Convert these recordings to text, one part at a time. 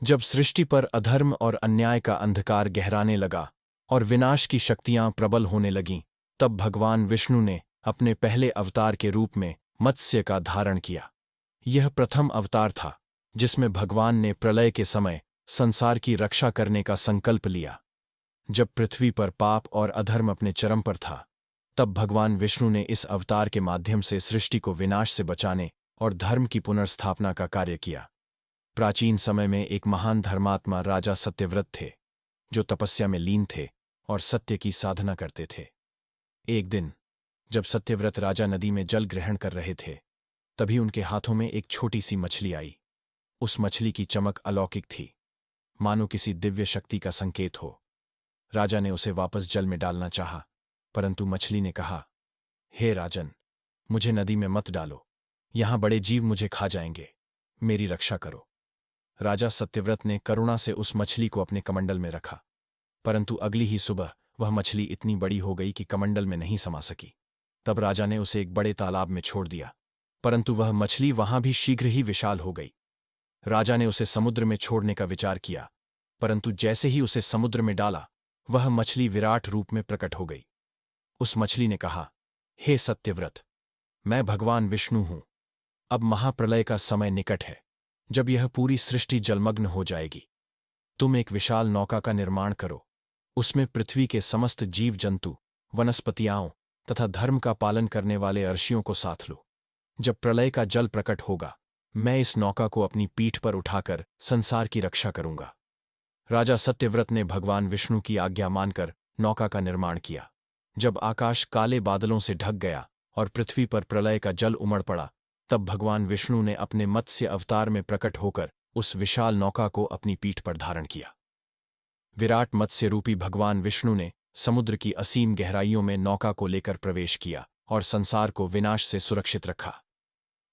जब सृष्टि पर अधर्म और अन्याय का अंधकार गहराने लगा और विनाश की शक्तियां प्रबल होने लगीं, तब भगवान विष्णु ने अपने पहले अवतार के रूप में मत्स्य का धारण किया। यह प्रथम अवतार था जिसमें भगवान ने प्रलय के समय संसार की रक्षा करने का संकल्प लिया। जब पृथ्वी पर पाप और अधर्म अपने चरम पर था, तब भगवान विष्णु ने इस अवतार के माध्यम से सृष्टि को विनाश से बचाने और धर्म की पुनर्स्थापना का कार्य किया। प्राचीन समय में एक महान धर्मात्मा राजा सत्यव्रत थे, जो तपस्या में लीन थे और सत्य की साधना करते थे। एक दिन जब सत्यव्रत राजा नदी में जल ग्रहण कर रहे थे, तभी उनके हाथों में एक छोटी सी मछली आई। उस मछली की चमक अलौकिक थी, मानो किसी दिव्य शक्ति का संकेत हो। राजा ने उसे वापस जल में डालना चाहा, परंतु मछली ने कहा, हे राजन, मुझे नदी में मत डालो, यहां बड़े जीव मुझे खा जाएंगे, मेरी रक्षा करो। राजा सत्यव्रत ने करुणा से उस मछली को अपने कमंडल में रखा, परंतु अगली ही सुबह वह मछली इतनी बड़ी हो गई कि कमंडल में नहीं समा सकी। तब राजा ने उसे एक बड़े तालाब में छोड़ दिया, परंतु वह मछली वहां भी शीघ्र ही विशाल हो गई। राजा ने उसे समुद्र में छोड़ने का विचार किया, परंतु जैसे ही उसे समुद्र में डाला, वह मछली विराट रूप में प्रकट हो गई। उस मछली ने कहा, हे सत्यव्रत, मैं भगवान विष्णु हूं। अब महाप्रलय का समय निकट है, जब यह पूरी सृष्टि जलमग्न हो जाएगी। तुम एक विशाल नौका का निर्माण करो, उसमें पृथ्वी के समस्त जीव जंतु, वनस्पतियाओं तथा धर्म का पालन करने वाले अर्षियों को साथ लो। जब प्रलय का जल प्रकट होगा, मैं इस नौका को अपनी पीठ पर उठाकर संसार की रक्षा करूंगा। राजा सत्यव्रत ने भगवान विष्णु की आज्ञा मानकर नौका का निर्माण किया। जब आकाश काले बादलों से ढक गया और पृथ्वी पर प्रलय का जल उमड़ पड़ा, तब भगवान विष्णु ने अपने मत्स्य अवतार में प्रकट होकर उस विशाल नौका को अपनी पीठ पर धारण किया। विराट मत्स्य रूपी भगवान विष्णु ने समुद्र की असीम गहराइयों में नौका को लेकर प्रवेश किया और संसार को विनाश से सुरक्षित रखा।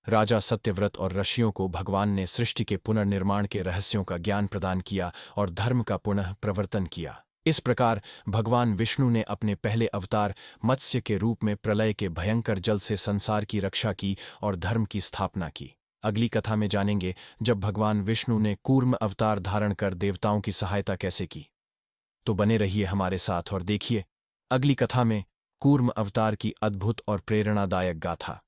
राजा सत्यव्रत और ऋषियों को भगवान ने सृष्टि के पुनर्निर्माण के रहस्यों का ज्ञान प्रदान किया और धर्म का पुनः प्रवर्तन किया। इस प्रकार भगवान विष्णु ने अपने पहले अवतार मत्स्य के रूप में प्रलय के भयंकर जल से संसार की रक्षा की और धर्म की स्थापना की। अगली कथा में जानेंगे जब भगवान विष्णु ने कूर्म अवतार धारण कर देवताओं की सहायता कैसे की। तो बने रहिए हमारे साथ और देखिए अगली कथा में कूर्म अवतार की अद्भुत और प्रेरणादायक गाथा।